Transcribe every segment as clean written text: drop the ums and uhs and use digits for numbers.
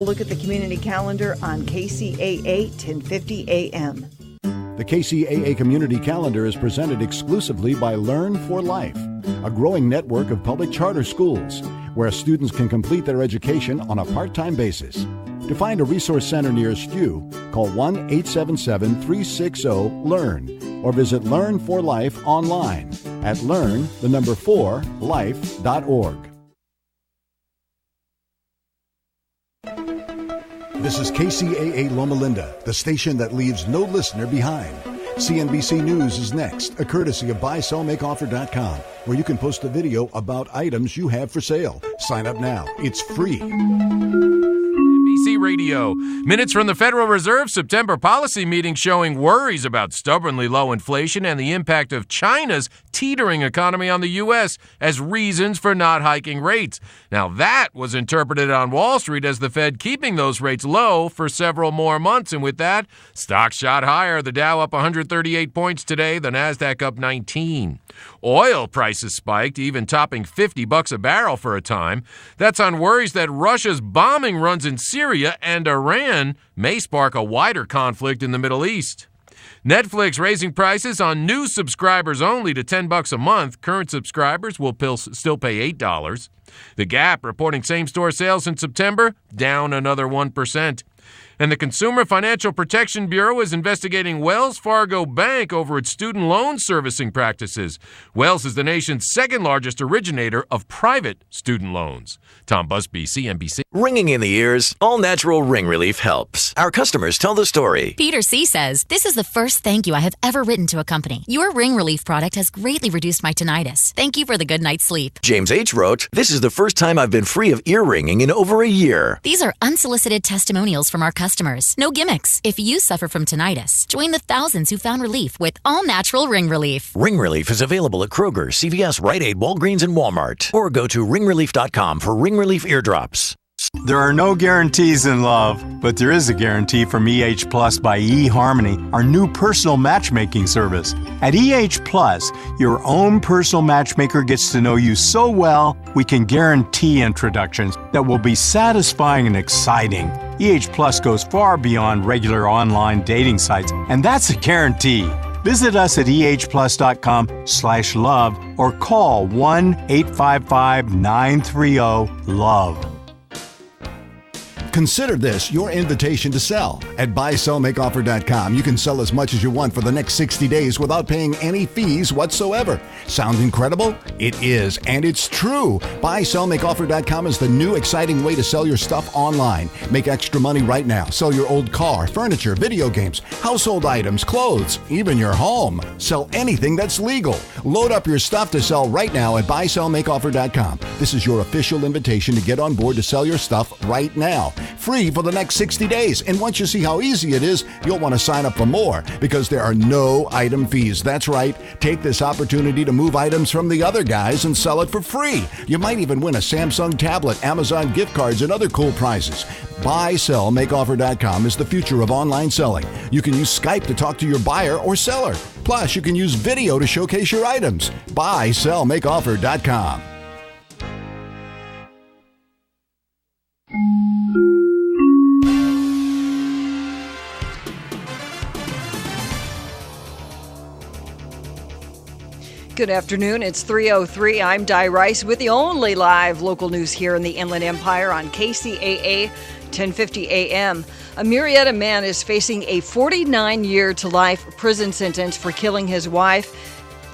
Look at the community calendar on KCAA 1050 AM. The KCAA Community Calendar is presented exclusively by Learn for Life, a growing network of public charter schools where students can complete their education on a part-time basis. To find a resource center nearest you, call 1-877-360-LEARN or visit Learn for Life online at learn4life.org. This is KCAA Loma Linda, the station that leaves no listener behind. CNBC News is next, a courtesy of buysellmakeoffer.com, where you can post a video about items you have for sale. Sign up now. It's free. NBC Radio. Minutes from the Federal Reserve September policy meeting showing worries about stubbornly low inflation and the impact of China's teetering economy on the U.S. as reasons for not hiking rates. Now, that was interpreted on Wall Street as the Fed keeping those rates low for several more months. And with that, stocks shot higher. The Dow up 138 points today, the Nasdaq up 19. Oil prices spiked, even topping $50 a barrel for a time. That's on worries that Russia's bombing runs in Syria and Iran may spark a wider conflict in the Middle East. Netflix raising prices on new subscribers only to $10 a month. Current subscribers will still pay $8. The Gap reporting same-store sales in September down another 1%. And the Consumer Financial Protection Bureau is investigating Wells Fargo Bank over its student loan servicing practices. Wells is the nation's second largest originator of private student loans. Tom Busby, CNBC. Ringing in the ears, all-natural ring relief helps. Our customers tell the story. Peter C. says, "This is the first thank you I have ever written to a company. Your ring relief product has greatly reduced my tinnitus. Thank you for the good night's sleep." James H. wrote, "This is the first time I've been free of ear ringing in over a year." These are unsolicited testimonials from our customers. No gimmicks. If you suffer from tinnitus, join the thousands who found relief with all-natural ring relief. Ring relief is available at Kroger, CVS, Rite Aid, Walgreens, and Walmart. Or go to ringrelief.com for ring relief eardrops. There are no guarantees in love, but there is a guarantee from EH Plus by eHarmony, our new personal matchmaking service. At EH Plus, your own personal matchmaker gets to know you so well, we can guarantee introductions that will be satisfying and exciting. EH Plus goes far beyond regular online dating sites, and that's a guarantee. Visit us at ehplus.com/love or call 1-855-930-LOVE. Consider this your invitation to sell. At buysellmakeoffer.com, you can sell as much as you want for the next 60 days without paying any fees whatsoever. Sound incredible? It is, and it's true. Buysellmakeoffer.com is the new exciting way to sell your stuff online. Make extra money right now. Sell your old car, furniture, video games, household items, clothes, even your home. Sell anything that's legal. Load up your stuff to sell right now at buysellmakeoffer.com. This is your official invitation to get on board to sell your stuff right now. Free for the next 60 days. And once you see how easy it is, you'll want to sign up for more because there are no item fees. That's right. Take this opportunity to move items from the other guys and sell it for free. You might even win a Samsung tablet, Amazon gift cards, and other cool prizes. BuySellMakeOffer.com is the future of online selling. You can use Skype to talk to your buyer or seller. Plus, you can use video to showcase your items. BuySellMakeOffer.com. Good afternoon. It's 3:03. I'm Di Rice with the only live local news here in the Inland Empire on KCAA 1050 AM. A Murrieta man is facing a 49-year-to-life prison sentence for killing his wife,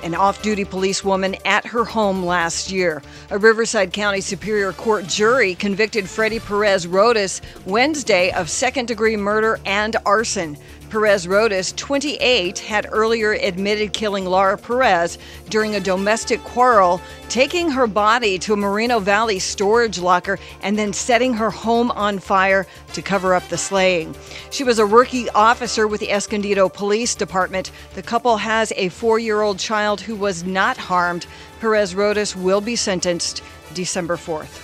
an off-duty policewoman, at her home last year. A Riverside County Superior Court jury convicted Freddie Perez Rodas Wednesday of second-degree murder and arson. Perez Rodas, 28, had earlier admitted killing Laura Perez during a domestic quarrel, taking her body to a Moreno Valley storage locker and then setting her home on fire to cover up the slaying. She was a rookie officer with the Escondido Police Department. The couple has a 4-year-old child who was not harmed. Perez Rodas will be sentenced December 4th.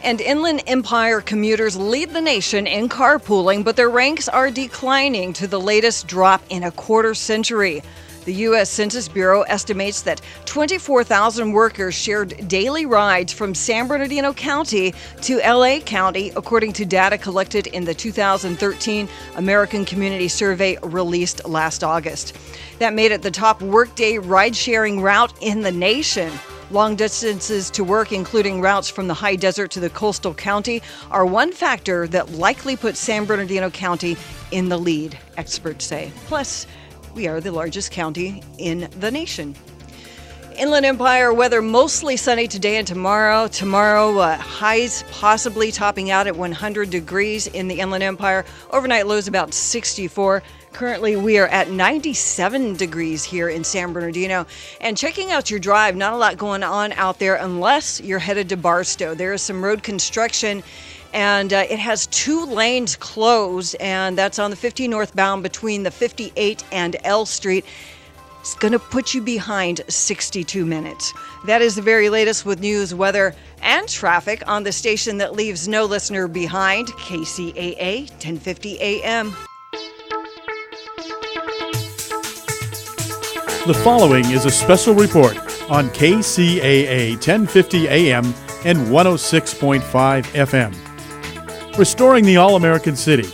And Inland Empire commuters lead the nation in carpooling, but their ranks are declining to the latest drop in a quarter century. The U.S. Census Bureau estimates that 24,000 workers shared daily rides from San Bernardino County to L.A. County, according to data collected in the 2013 American Community Survey released last August. That made it the top workday ride-sharing route in the nation. Long distances to work, including routes from the high desert to the coastal county, are one factor that likely puts San Bernardino County in the lead, experts say. Plus, we are the largest county in the nation. Inland Empire weather mostly sunny today and tomorrow. Highs possibly topping out at 100 degrees in the Inland Empire. Overnight lows about 64. Currently, we are at 97 degrees here in San Bernardino. And checking out your drive, not a lot going on out there unless you're headed to Barstow. There is some road construction, and it has 2 lanes closed, and that's on the 50 northbound between the 58 and L Street. It's going to put you behind 62 minutes. That is the very latest with news, weather, and traffic on the station that leaves no listener behind, KCAA 1050 AM. The following is a special report on KCAA 1050 AM and 106.5 FM. Restoring the All-American City.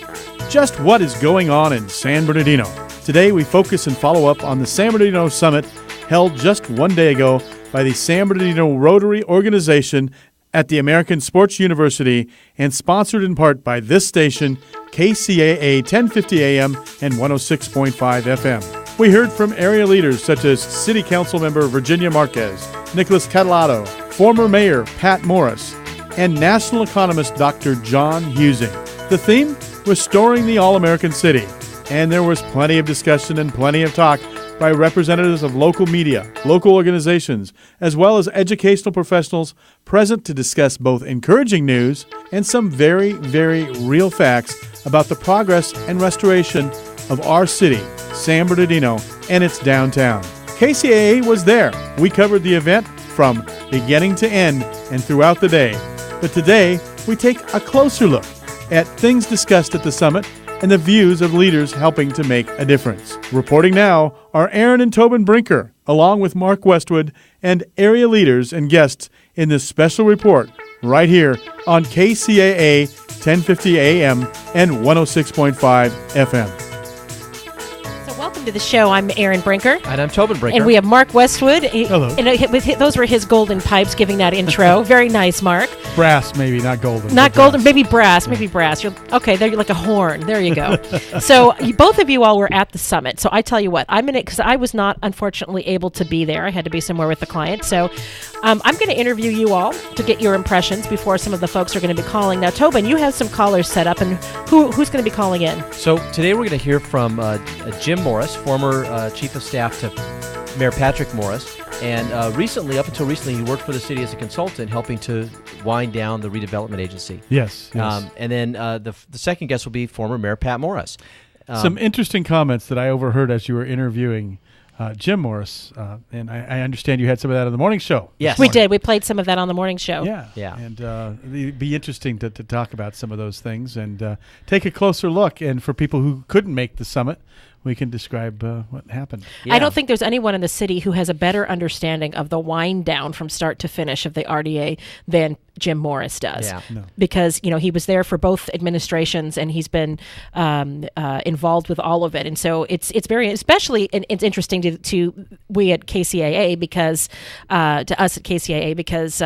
Just what is going on in San Bernardino? Today we focus and follow up on the San Bernardino Summit held just one day ago by the San Bernardino Rotary Organization at the American Sports University and sponsored in part by this station, KCAA 1050 AM and 106.5 FM. We heard from area leaders such as City Council member Virginia Marquez, Nicholas Catalado, former Mayor Pat Morris, and national economist Dr. John Husing. The theme? Restoring the All-American City. And there was plenty of discussion and plenty of talk by representatives of local media, local organizations, as well as educational professionals present to discuss both encouraging news and some very, very real facts about the progress and restoration of our city, San Bernardino, and its downtown. KCAA was there. We covered the event from beginning to end and throughout the day. But today, we take a closer look at things discussed at the summit and the views of leaders helping to make a difference. Reporting now are Aaron and Tobin Brinker, along with Mark Westwood and area leaders and guests in this special report right here on KCAA 1050 AM and 106.5 FM. To the show. I'm Aaron Brinker. And I'm Tobin Brinker. And we have Mark Westwood. Hello. And those were his golden pipes giving that intro. Very nice, Mark. Brass, maybe, not golden. Not golden, maybe brass. Maybe brass. Okay, there you're like a horn. There you go. So both of you all were at the summit. So I tell you what, I'm in it because I was not unfortunately able to be there. I had to be somewhere with the client. So I'm going to interview you all to get your impressions before some of the folks are going to be calling. Now, Tobin, you have some callers set up, and who's going to be calling in? So today we're going to hear from Jim Morris, former Chief of Staff to Mayor Patrick Morris. And recently, up until recently, he worked for the city as a consultant, helping to wind down the redevelopment agency. Yes. And then the second guest will be former Mayor Pat Morris. Some interesting comments that I overheard as you were interviewing Jim Morris, and I understand you had some of that on the morning show. Yes, we did. We played some of that on the morning show. Yeah. And it'd be interesting to talk about some of those things and take a closer look. And for people who couldn't make the summit, we can describe what happened. Yeah. I don't think there's anyone in the city who has a better understanding of the wind down from start to finish of the RDA than Jim Morris does. Yeah. No. Because, he was there for both administrations and he's been involved with all of it. And so it's very, especially, and it's interesting to we at KCAA because, to us at KCAA because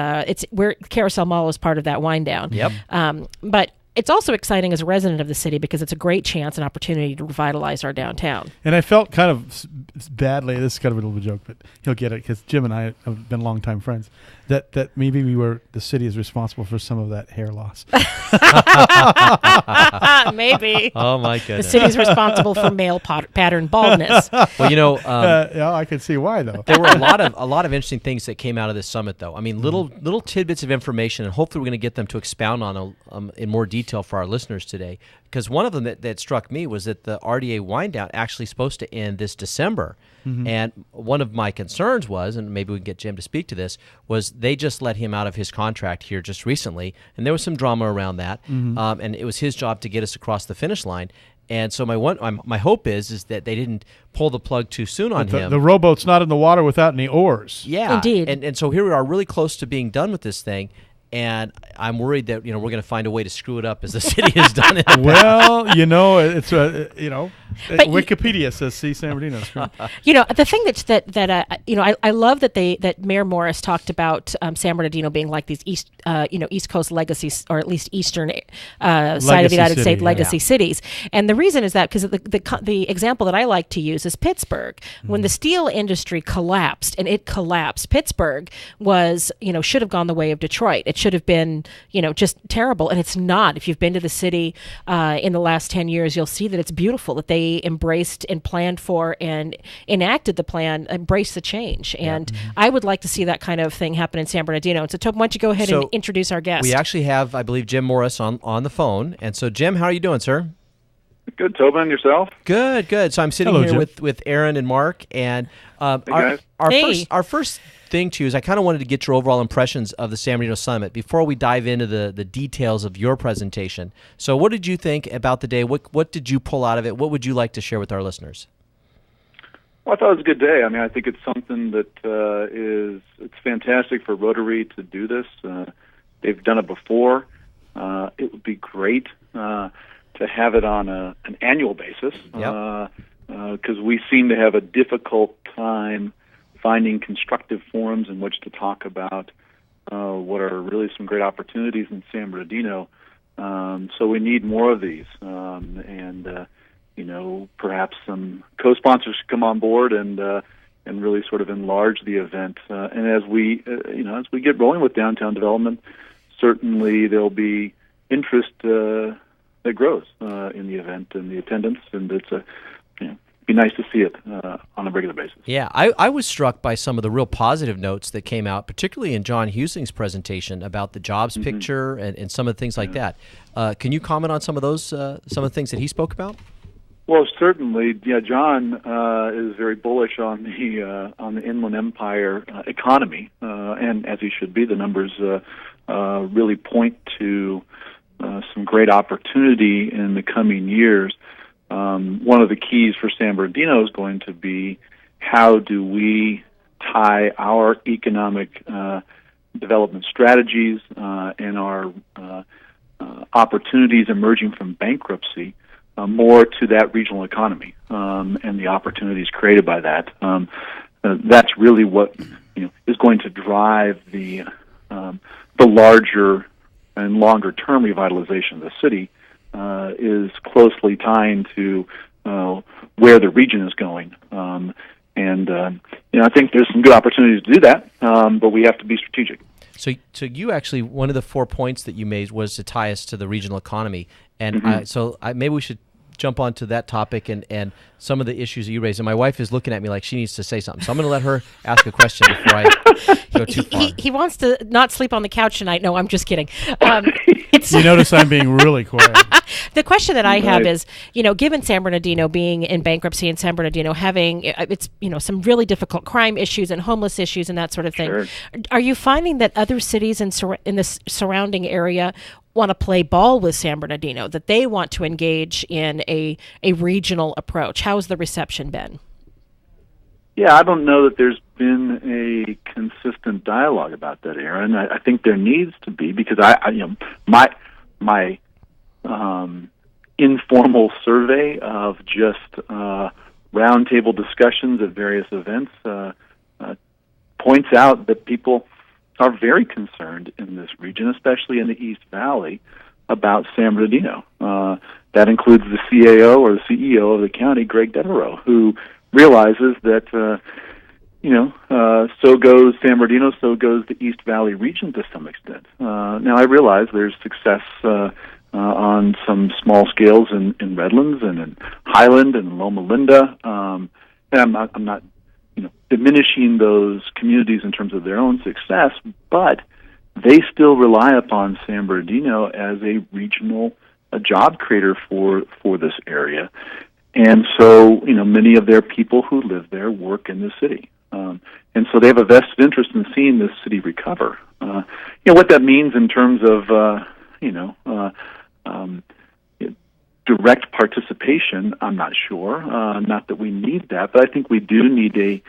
we're Carousel Mall is part of that wind down. Yep. But it's also exciting as a resident of the city because it's a great chance and opportunity to revitalize our downtown. And I felt kind of badly, this is kind of a little bit of a joke, but he'll get it because Jim and I have been longtime friends, that maybe the city is responsible for some of that hair loss. Maybe. Oh, my goodness. The city's responsible for male pattern baldness. Well, I can see why, though. There were a lot of interesting things that came out of this summit, though. I mean, little tidbits of information, and hopefully we're going to get them to expound on in more detail for our listeners today. Because one of them that struck me was that the RDA wind down actually supposed to end this December. Mm-hmm. And one of my concerns was, and maybe we can get Jim to speak to this, was they just let him out of his contract here just recently, and there was some drama around that. Mm-hmm. And it was his job to get us across the finish line. And so my hope is that they didn't pull the plug too soon on him. The rowboat's not in the water without any oars. Yeah, indeed. And so here we are, really close to being done with this thing. And I'm worried that we're going to find a way to screw it up as the city has done it. Well, it's Wikipedia says see San Bernardino. The thing I love that Mayor Morris talked about San Bernardino being like these East Coast legacies, or at least eastern side of the United States legacy cities. And the reason is that because the example that I like to use is Pittsburgh. When the steel industry collapsed, and it collapsed, Pittsburgh was should have gone the way of Detroit. It should have been, just terrible. And it's not. If you've been to the city in the last 10 years, you'll see that it's beautiful, that they embraced and planned for and enacted the plan, embraced the change. And I would like to see that kind of thing happen in San Bernardino. And so, Tobin, why don't you go ahead and introduce our guest? We actually have, I believe, Jim Morris on the phone. And so, Jim, how are you doing, sir? Good, Tobin, yourself? Good. So I'm sitting here with Aaron and Mark. And our first thing to you is I kind of wanted to get your overall impressions of the San Bernardino Summit before we dive into the details of your presentation. So what did you think about the day? What did you pull out of it? What would you like to share with our listeners? Well, I thought it was a good day. I mean, I think it's something that it's fantastic for Rotary to do this. They've done it before. It would be great to have it on an annual basis because we seem to have a difficult time finding constructive forums in which to talk about what are really some great opportunities in San Bernardino. So we need more of these, and perhaps some co-sponsors should come on board and really sort of enlarge the event. And as we get rolling with downtown development, certainly there'll be interest that grows in the event and the attendance, and it's be nice to see it on a regular basis. Yeah, I was struck by some of the real positive notes that came out, particularly in John Husing's presentation about the jobs picture and some of the things like that. Can you comment on some of those, some of the things that he spoke about? Well, certainly. Yeah, John is very bullish on the Inland Empire economy, and as he should be. The numbers really point to some great opportunity in the coming years. One of the keys for San Bernardino is going to be how do we tie our economic development strategies and our opportunities emerging from bankruptcy more to that regional economy and the opportunities created by that. That's really what is going to drive the larger and longer term revitalization of the city. Is closely tying to where the region is going, and I think there's some good opportunities to do that, but we have to be strategic. So you actually, one of the 4 points that you made was to tie us to the regional economy, and maybe we should jump onto that topic and some of the issues that you raised. And my wife is looking at me like she needs to say something, so I'm going to let her ask a question before I go too far. He wants to not sleep on the couch tonight. No, I'm just kidding. You notice I'm being really quiet. The question that I have is, given San Bernardino being in bankruptcy and San Bernardino having some really difficult crime issues and homeless issues and that sort of thing, are you finding that other cities in the surrounding area want to play ball with San Bernardino, that they want to engage in a regional approach? How's the reception been? Yeah, I don't know that there's been a consistent dialogue about that, Aaron. I think there needs to be, because my informal survey of just roundtable discussions at various events points out that people are very concerned in this region, especially in the East Valley, about San Bernardino. That includes the CAO or the CEO of the county, Greg Devereaux, who realizes that so goes San Bernardino, so goes the East Valley region to some extent. Now, I realize there's success on some small scales in Redlands and in Highland and Loma Linda, and I'm not diminishing those communities in terms of their own success, but they still rely upon San Bernardino as a regional job creator for this area. And so, many of their people who live there work in the city. And so they have a vested interest in seeing this city recover. what that means in terms of, direct participation, I'm not sure. Not that we need that, but I think we do need a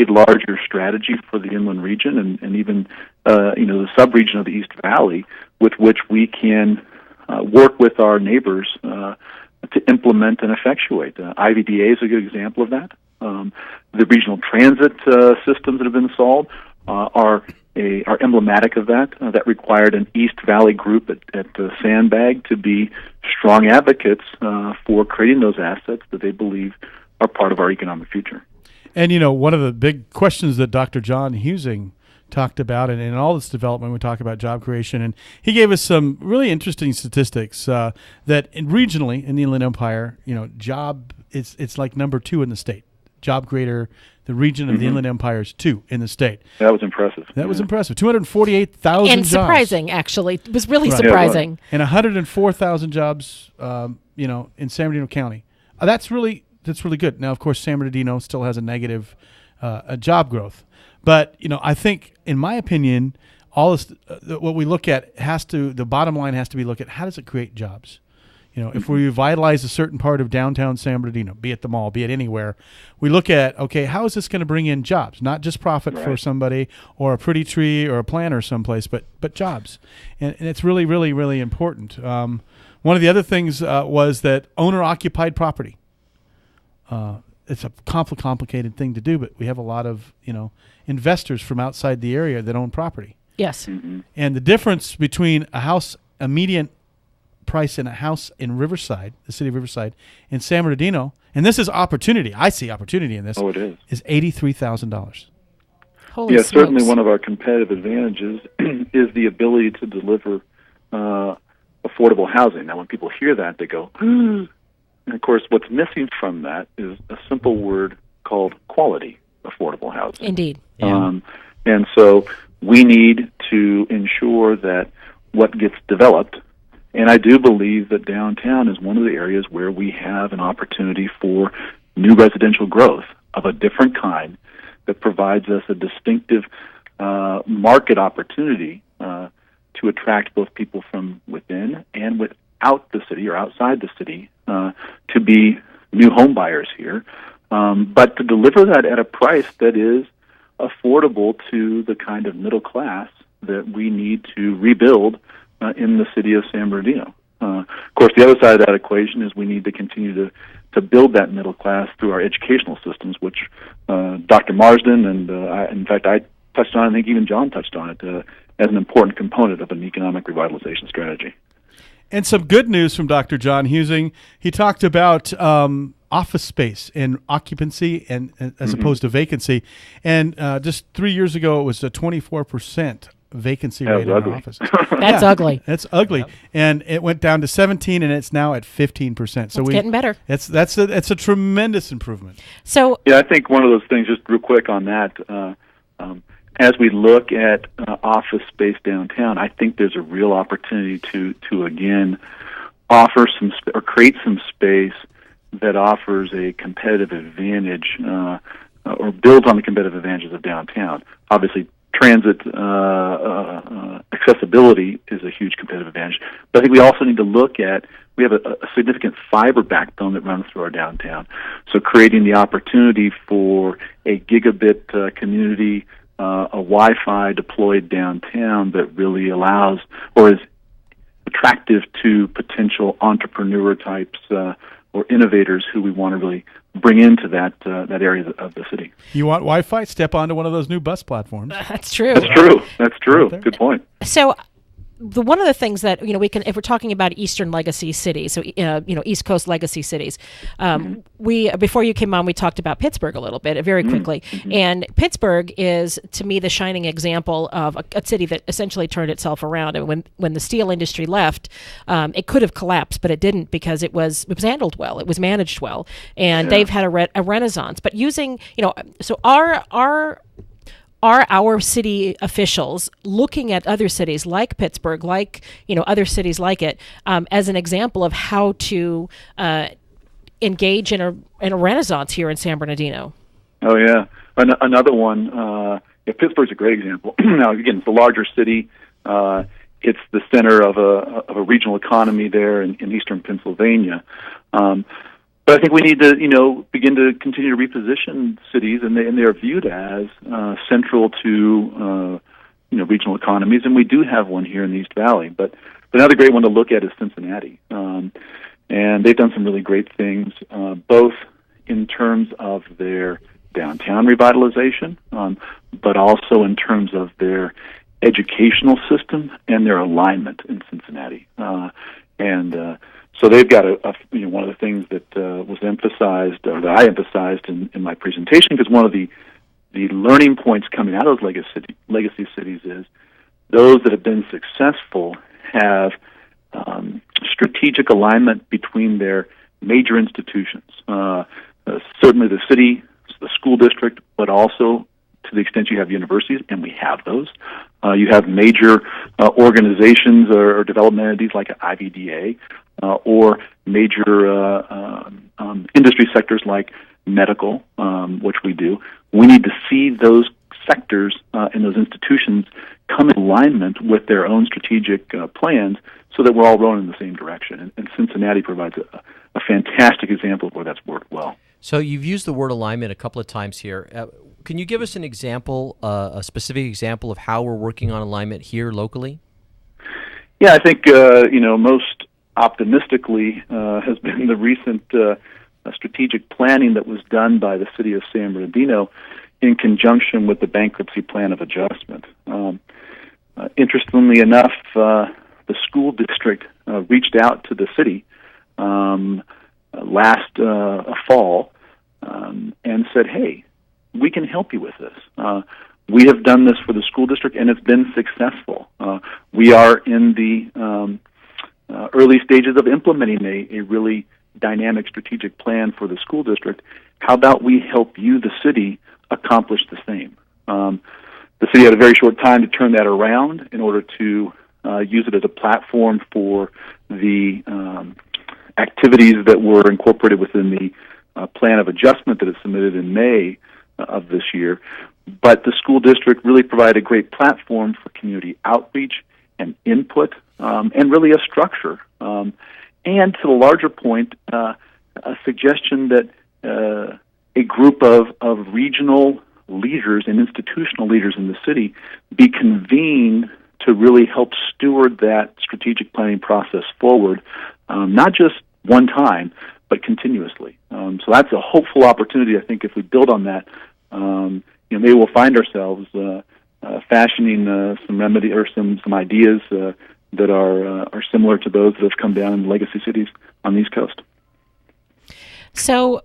larger strategy for the inland region and even the sub-region of the East Valley, with which we can work with our neighbors to implement and effectuate. IVDA is a good example of that. The regional transit systems that have been installed are emblematic of that. That required an East Valley group at Sandbag to be strong advocates for creating those assets that they believe are part of our economic future. And, one of the big questions that Dr. John Husing talked about, and in all this development, we talk about job creation, and he gave us some really interesting statistics that regionally in the Inland Empire, it's like number 2 in the state. Job creator, the region of the Inland Empire is 2 in the state. That was impressive. That was impressive. 248,000 and jobs. Surprising, actually. It was really Right. surprising. And 104,000 jobs, in San Bernardino County. That's really good. Now, of course, San Bernardino still has a negative job growth. But, I think, in my opinion, all this, what we look at the bottom line has to be look at how does it create jobs? If we revitalize a certain part of downtown San Bernardino, be it the mall, be it anywhere, we look at, okay, how is this going to bring in jobs? Not just profit for somebody or a pretty tree or a planter someplace, but jobs. And it's really, really, really important. One of the other things was that owner-occupied property. It's a complicated thing to do, but we have a lot of, investors from outside the area that own property. Yes. And the difference between a median price in a house in Riverside, the city of Riverside, in San Bernardino, and this is opportunity. I see opportunity in this. Oh, it is. Is $83,000. Holy yeah, smokes. Certainly one of our competitive advantages is the ability to deliver affordable housing. Now, when people hear that, they go, and of course, what's missing from that is a simple word called quality affordable housing. Indeed. And so we need to ensure that what gets developed. And I do believe that downtown is one of the areas where we have an opportunity for new residential growth of a different kind that provides us a distinctive market opportunity to attract both people from within and without the city or outside the city to be new home buyers here, but to deliver that at a price that is affordable to the kind of middle class that we need to rebuild in the city of San Bernardino. Of course, the other side of that equation is we need to continue to build that middle class through our educational systems, which Dr. Marsden and, in fact, I touched on, I think even John touched on it, as an important component of an economic revitalization strategy. And some good news from Dr. John Husing. He talked about office space and occupancy and as opposed to vacancy. And just 3 years ago, it was a 24% vacancy rate in our office. That's ugly. That's ugly. Yep. And it went down to 17, and it's now at 15%. So it's getting better. It's a tremendous improvement. So yeah, I think one of those things, just real quick on that, as we look at office space downtown, I think there's a real opportunity to again offer some or create some space that offers a competitive advantage or builds on the competitive advantages of downtown. Obviously, transit accessibility is a huge competitive advantage. But I think we also need to look at, we have a significant fiber backbone that runs through our downtown. So creating the opportunity for a gigabit community, a Wi-Fi deployed downtown that really allows or is attractive to potential entrepreneur types or innovators who we want to really bring into that area of the city. You want Wi-Fi? Step onto one of those new bus platforms. That's true. That's true. Good point. So one of the things that we can, if we're talking about Eastern legacy cities, so East Coast legacy cities, we before you came on, we talked about Pittsburgh a little bit, very quickly, and Pittsburgh is to me the shining example of a city that essentially turned itself around. And when the steel industry left, it could have collapsed, but it didn't because it was handled well, it was managed well, and they've had a renaissance. But using so are our city officials looking at other cities like Pittsburgh, like other cities like it, as an example of how to engage in a renaissance here in San Bernardino? Oh yeah, another one. Pittsburgh's a great example. Now again, it's a larger city. It's the center of a regional economy there in eastern Pennsylvania. But I think we need to, begin to continue to reposition cities, and they are viewed as central to, regional economies, and we do have one here in the East Valley. But another great one to look at is Cincinnati, and they've done some really great things, both in terms of their downtown revitalization, but also in terms of their educational system and their alignment in Cincinnati. So they've got one of the things that was emphasized, or that I emphasized in my presentation, because one of the learning points coming out of those legacy cities is those that have been successful have strategic alignment between their major institutions. Certainly the city, the school district, but also to the extent you have universities, and we have those. You have major organizations or development entities like IVDA, or major industry sectors like medical, which we do. We need to see those sectors and those institutions come in alignment with their own strategic plans so that we're all rowing in the same direction. And Cincinnati provides a fantastic example of where that's worked well. So you've used the word alignment a couple of times here. Can you give us an example, a specific example of how we're working on alignment here locally? Yeah, I think, most optimistically has been the recent strategic planning that was done by the city of San Bernardino in conjunction with the bankruptcy plan of adjustment. Interestingly enough, the school district reached out to the city last fall and said, hey, we can help you with this. We have done this for the school district, and it's been successful. We are in the early stages of implementing a really dynamic strategic plan for the school district. How about we help you, the city, accomplish the same? The city had a very short time to turn that around in order to use it as a platform for the activities that were incorporated within the plan of adjustment that is submitted in May of this year. But the school district really provided a great platform for community outreach and input, and really a structure. And to the larger point, a suggestion that a group of regional leaders and institutional leaders in the city be convened to really help steward that strategic planning process forward, not just one time, but continuously. So that's a hopeful opportunity, I think, if we build on that. Maybe we'll find ourselves fashioning some remedy or some ideas that are similar to those that have come down in legacy cities on the East Coast. So,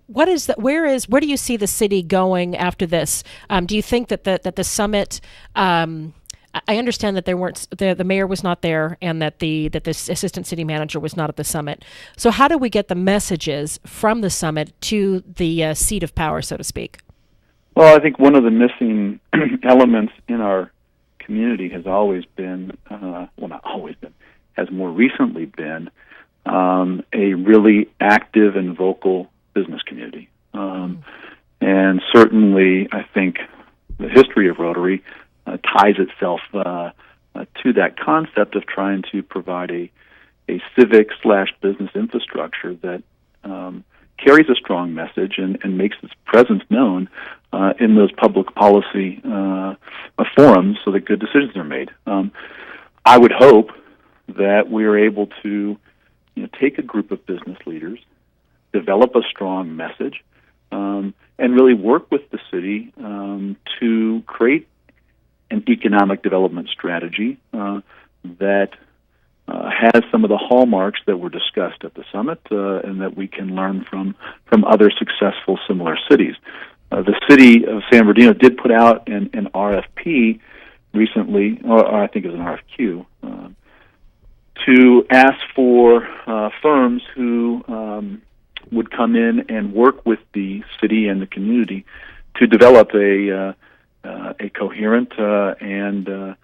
what is that? Where do you see the city going after this? Do you think that the summit? I understand that the mayor was not there, and that the assistant city manager was not at the summit. So, how do we get the messages from the summit to the seat of power, so to speak? Well, I think one of the missing elements in our community has always been, not always been, has more recently been a really active and vocal business community. And certainly, I think the history of Rotary ties itself to that concept of trying to provide a civic/business infrastructure that carries a strong message and makes its presence known in those public policy forums so that good decisions are made. I would hope that we are able to take a group of business leaders, develop a strong message, and really work with the city to create an economic development strategy that has some of the hallmarks that were discussed at the summit and that we can learn from other successful similar cities. The city of San Bernardino did put out an RFP recently, or I think it was an RFQ, to ask for firms who would come in and work with the city and the community to develop a coherent and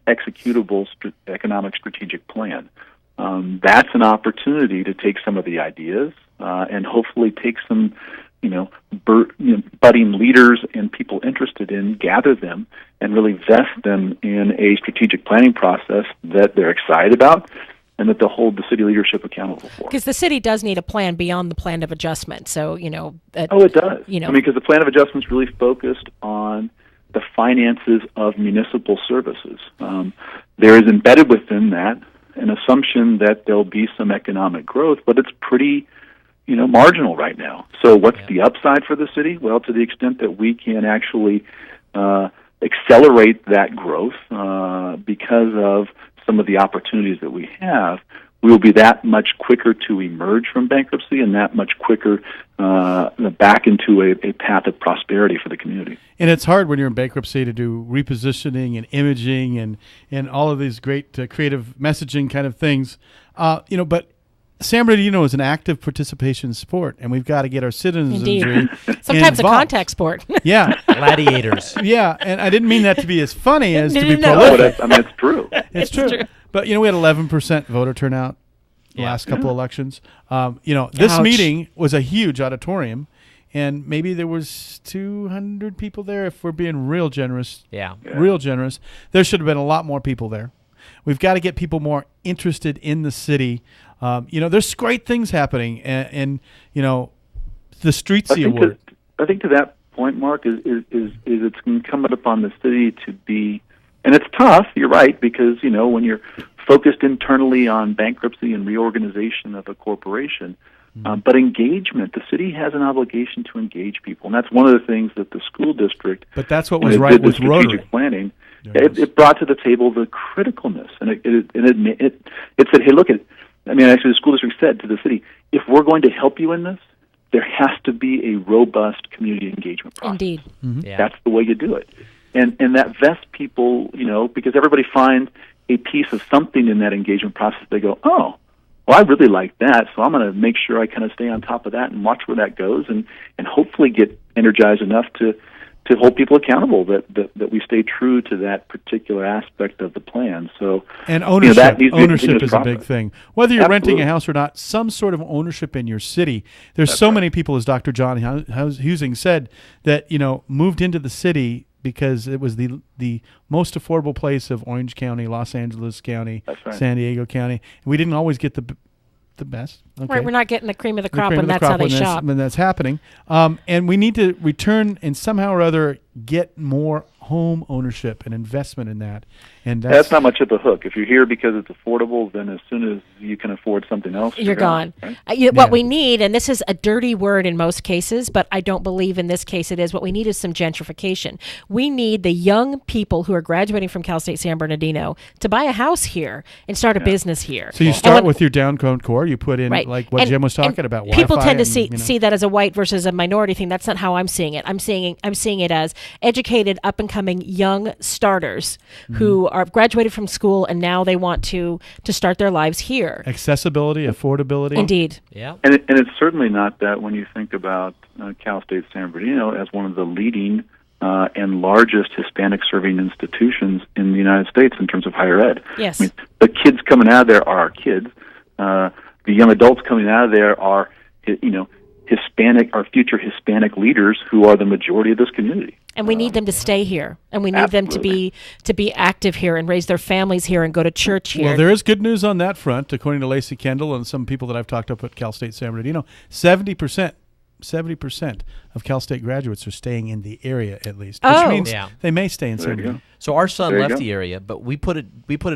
executable economic strategic plan. That's an opportunity to take some of the ideas and hopefully take some, budding leaders and people interested in, gather them, and really vest them in a strategic planning process that they're excited about and that they'll hold the city leadership accountable for. Because the city does need a plan beyond the plan of adjustment. So, it does. Because the plan of adjustment is really focused on the finances of municipal services. There is embedded within that an assumption that there'll be some economic growth, but it's pretty, marginal right now. So what's the upside for the city? Well, to the extent that we can actually accelerate that growth because of some of the opportunities that we have, we will be that much quicker to emerge from bankruptcy and that much quicker back into a path of prosperity for the community. And it's hard when you're in bankruptcy to do repositioning and imaging and all of these great creative messaging kind of things. But San Bernardino is an active participation sport, and we've got to get our citizenry sometimes involved. a contact sport. Yeah. Gladiators. Yeah, and I didn't mean that to be as funny as to be No. prolific. It's true. It's true. But, we had 11% voter turnout the last couple elections. This Ouch. meeting was a huge auditorium, and maybe there was 200 people there if we're being real generous. Yeah. Real generous. There should have been a lot more people there. We've got to get people more interested in the city. There's great things happening, and the Streetsy Award. I think to that point, Mark, is it's incumbent upon the city to be, and it's tough. You're right, because when you're focused internally on bankruptcy and reorganization of a corporation, but engagement. The city has an obligation to engage people, and that's one of the things that the school district. But that's what was right with Rotary. Strategic planning. It brought to the table the criticalness, and it said, "Hey, look at." Actually, the school district said to the city, "If we're going to help you in this, there has to be a robust community engagement process." Indeed, That's the way you do it, and that vests people, because everybody finds a piece of something in that engagement process. They go, "Oh, well, I really like that, so I'm going to make sure I kind of stay on top of that and watch where that goes, and hopefully get energized enough to hold people accountable that we stay true to that particular aspect of the plan." So, and ownership is a big thing. Whether you're Absolutely. renting a house or not, some sort of ownership in your city. There's so many people, as Dr. John Husing said, that moved into the city because it was the most affordable place of Orange County, Los Angeles County, San Diego County. And we didn't always get the best. Okay. Right, we're not getting the cream of the crop, and that's how they shop. When that's happening. And we need to return and somehow or other get more home ownership and investment in that. And that's not much of a hook. If you're here because it's affordable, then as soon as you can afford something else, you're gone. Right? What we need, and this is a dirty word in most cases, but I don't believe in this case it is, what we need is some gentrification. We need the young people who are graduating from Cal State San Bernardino to buy a house here and start a business here. So you start with your downtown core, you put in like what Jim was talking about. People Wi-Fi tend to see that as a white versus a minority thing. That's not how I'm seeing it. I'm seeing it as educated, up and coming young starters who are graduated from school and now they want to start their lives here. Accessibility, affordability. Indeed. Yeah. And it's certainly not that when you think about Cal State San Bernardino as one of the leading and largest Hispanic-serving institutions in the United States in terms of higher ed. Yes. The kids coming out of there are our kids. The young adults coming out of there are, Hispanic, our future Hispanic leaders who are the majority of this community. And we need them to stay here, and we need them to be active here and raise their families here and go to church here. Well, there is good news on that front, according to Lacey Kendall and some people that I've talked up at Cal State San Bernardino. 70% of Cal State graduates are staying in the area at least, which means they may stay in San Bernardino. So our son left the area, but we put it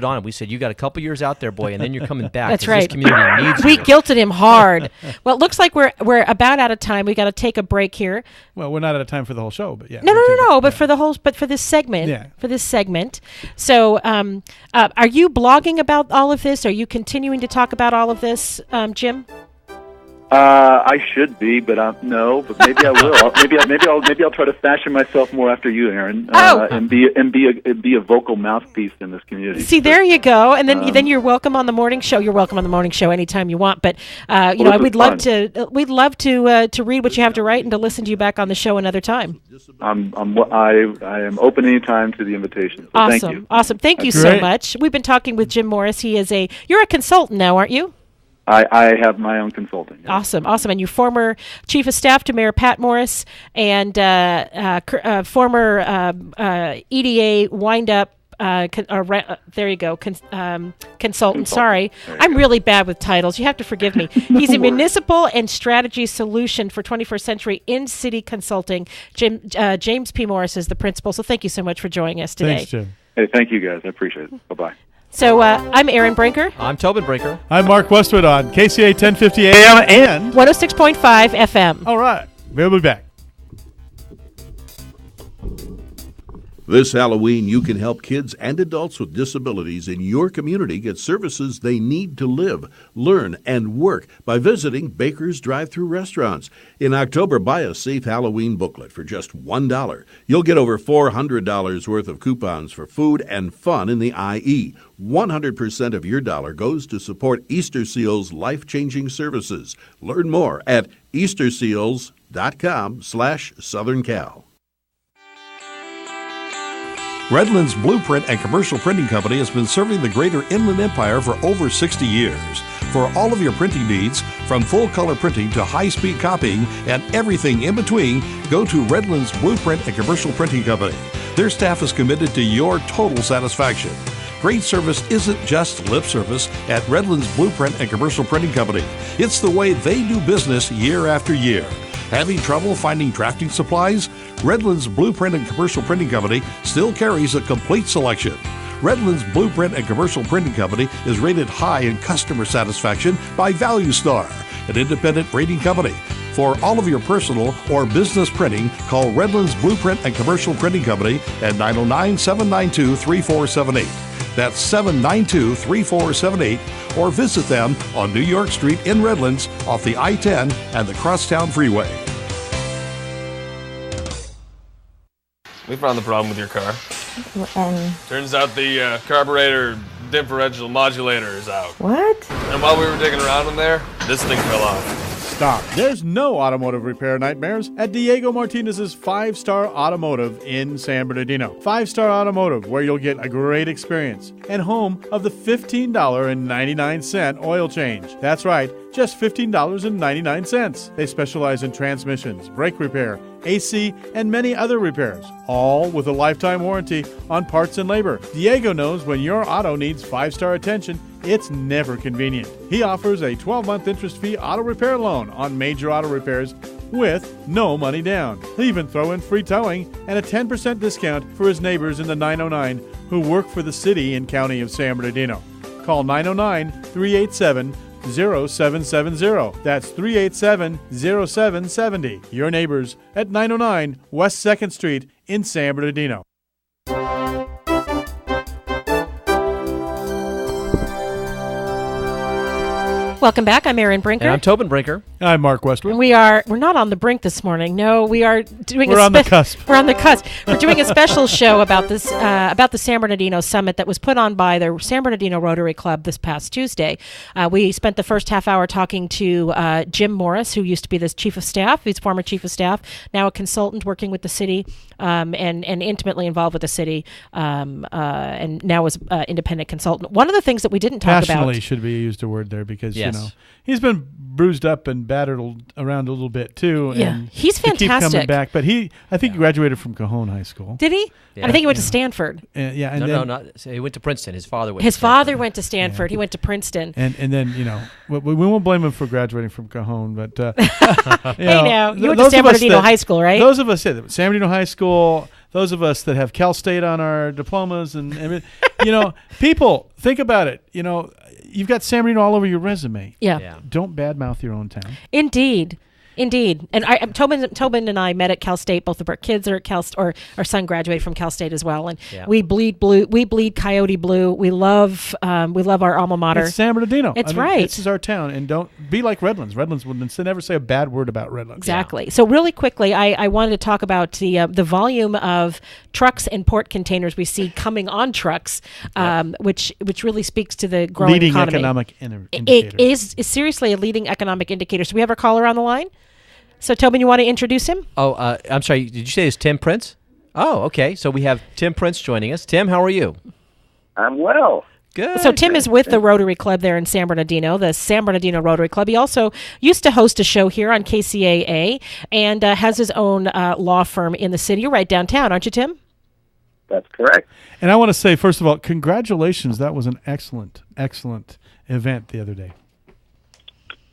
on him. We said, "You got a couple years out there, boy, and then you're coming back." That's right. This community needs we you. guilted him hard. Well, it looks like we're about out of time. We got to take a break here. Well, we're not out of time for the whole show, but yeah. No. But for this segment. Yeah. For this segment. So, are you blogging about all of this? Are you continuing to talk about all of this, Jim? I should be, but no. But maybe I will. maybe I'll try to fashion myself more after you, Aaron, and be a vocal mouthpiece in this community. See, there you go. And then you're welcome on the morning show. You're welcome on the morning show anytime you want. But we'd love to read what you have to write and to listen to you back on the show another time. I am open anytime to the invitation. So awesome, thank you. Awesome. Thank you so much. We've been talking with Jim Morris. You're a consultant now, aren't you? I have my own consulting. Yes. Awesome. And you're former chief of staff to Mayor Pat Morris and former EDA wind-up there you go, consultant. Sorry, I'm really bad with titles. You have to forgive me. He's a municipal and strategy solution for 21st century in-city consulting. James P. Morris is the principal. So thank you so much for joining us today. Thanks, Jim. Hey, thank you, guys. I appreciate it. Bye-bye. So I'm Erin Brinker. I'm Tobin Brinker. I'm Mark Westwood on KCAA 1050 AM and 106.5 FM. All right, we'll be back. This Halloween, you can help kids and adults with disabilities in your community get services they need to live, learn, and work by visiting Baker's drive-thru restaurants. In October, buy a Safe Halloween booklet for just $1. You'll get over $400 worth of coupons for food and fun in the IE. 100% of your dollar goes to support Easter Seals' life-changing services. Learn more at easterseals.com/Southern Cal. Redlands Blueprint and Commercial Printing Company has been serving the greater Inland Empire for over 60 years. For all of your printing needs, from full-color printing to high-speed copying and everything in between, go to Redlands Blueprint and Commercial Printing Company. Their staff is committed to your total satisfaction. Great service isn't just lip service at Redlands Blueprint and Commercial Printing Company. It's the way they do business year after year. Having trouble finding drafting supplies? Redlands Blueprint and Commercial Printing Company still carries a complete selection. Redlands Blueprint and Commercial Printing Company is rated high in customer satisfaction by Value Star, an independent rating company. For all of your personal or business printing, call Redlands Blueprint and Commercial Printing Company at 909-792-3478. That's 792-3478, or visit them on New York Street in Redlands off the I-10 and the Crosstown Freeway. We found the problem with your car. Turns out the carburetor differential modulator is out. What? And while we were digging around in there, this thing fell off. Stop. There's no automotive repair nightmares at Diego Martinez's 5-Star Automotive in San Bernardino. 5-Star Automotive, where you'll get a great experience, and home of the $15.99 oil change. That's right, just $15.99. They specialize in transmissions, brake repair, AC, and many other repairs, all with a lifetime warranty on parts and labor. Diego knows when your auto needs 5-star attention, it's never convenient. He offers a 12-month interest-free auto repair loan on major auto repairs with no money down. He'll even throw in free towing and a 10% discount for his neighbors in the 909 who work for the city and county of San Bernardino. Call 909-387-0770. That's 387-0770. Your neighbors at 909 West 2nd Street in San Bernardino. Welcome back. I'm Erin Brinker. And I'm Tobin Brinker. I'm Mark Westwood. We're not on the brink this morning. No, we are doing We're on the cusp. We're on the cusp. We're doing a special show about this about the San Bernardino Summit that was put on by the San Bernardino Rotary Club this past Tuesday. We spent the first half hour talking to Jim Morris, who used to be the chief of staff. He's former chief of staff, now a consultant working with the city, and intimately involved with the city, and now is independent consultant. One of the things that we didn't talk about. Passionately should be used a word there because you know he's been bruised up and battered around a little bit too. Yeah, and he's fantastic. Keep coming back, but I think he graduated from Cajon High School. Did he? Yeah. I think he went to Stanford. And he went to Princeton. His father went. His father went to Stanford. He went to Princeton. And then we won't blame him for graduating from Cajon, but you went to San Bernardino High School, right? Those of us, San Bernardino High School. Those of us that have Cal State on our diplomas, and people, think about it. You've got San Bernardino all over your resume. Yeah. Don't badmouth your own town. Indeed. And Tobin and I met at Cal State. Both of our kids are at Cal State, or our son graduated from Cal State as well. And we bleed blue. We bleed Coyote blue. We love our alma mater. It's San Bernardino. It's right. This is our town, and don't be like Redlands. Redlands would never say a bad word about Redlands. Exactly. Yeah. So really quickly, I wanted to talk about the volume of trucks and port containers we see coming on trucks, which really speaks to the growing leading economy. Economic indicator. It is seriously a leading economic indicator. So we have our caller on the line. So, Tobin, you want to introduce him? Oh, I'm sorry. Did you say it's Tim Prince? Oh, okay. So we have Tim Prince joining us. Tim, how are you? I'm well. Good. So Tim is with the Rotary Club there in San Bernardino, the San Bernardino Rotary Club. He also used to host a show here on KCAA and has his own law firm in the city. You're right downtown, aren't you, Tim? That's correct. And I want to say, first of all, congratulations. That was an excellent, excellent event the other day.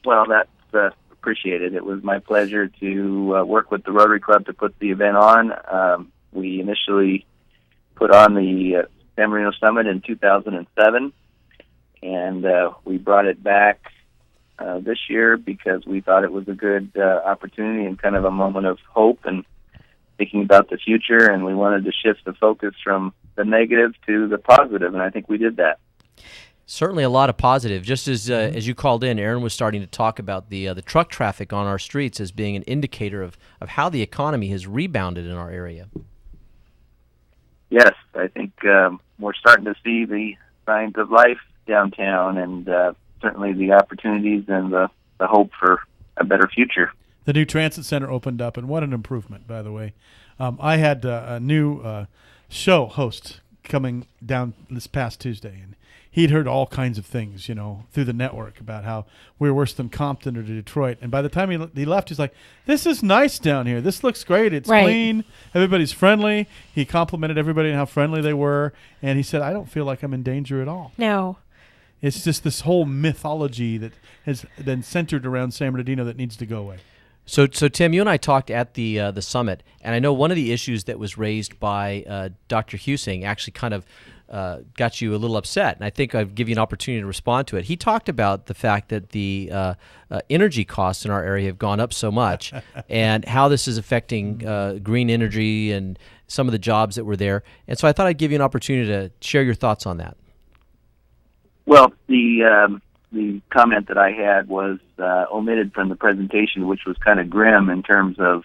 Well, that's appreciated. It was my pleasure to work with the Rotary Club to put the event on. We initially put on the San Marino Summit in 2007, and we brought it back this year because we thought it was a good opportunity and kind of a moment of hope and thinking about the future, and we wanted to shift the focus from the negative to the positive, and I think we did that. Certainly a lot of positive. Just as you called in, Aaron was starting to talk about the truck traffic on our streets as being an indicator of how the economy has rebounded in our area. Yes, I think we're starting to see the signs of life downtown, and certainly the opportunities and the hope for a better future. The new transit center opened up, and what an improvement, by the way. I had a new show host coming down this past Tuesday, and he'd heard all kinds of things, through the network about how we're worse than Compton or Detroit. And by the time he left, he's like, this is nice down here. This looks great. It's clean. Everybody's friendly. He complimented everybody on how friendly they were. And he said, I don't feel like I'm in danger at all. No. It's just this whole mythology that has been centered around San Bernardino that needs to go away. So Tim, you and I talked at the summit, and I know one of the issues that was raised by Dr. Husing actually kind of got you a little upset, and I think I've given you an opportunity to respond to it. He talked about the fact that the energy costs in our area have gone up so much and how this is affecting green energy and some of the jobs that were there. And so I thought I'd give you an opportunity to share your thoughts on that. Well, the comment that I had was omitted from the presentation, which was kind of grim in terms of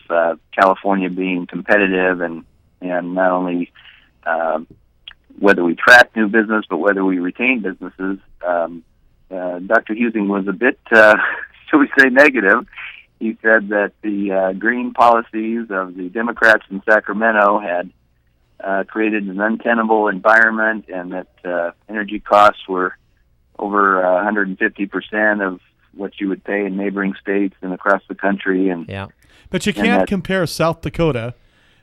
California being competitive and not only whether we attract new business, but whether we retain businesses. Dr. Husing was a bit, shall we say, negative. He said that the green policies of the Democrats in Sacramento had created an untenable environment, and that energy costs were over 150% of what you would pay in neighboring states and across the country. And yeah, but you can't compare South Dakota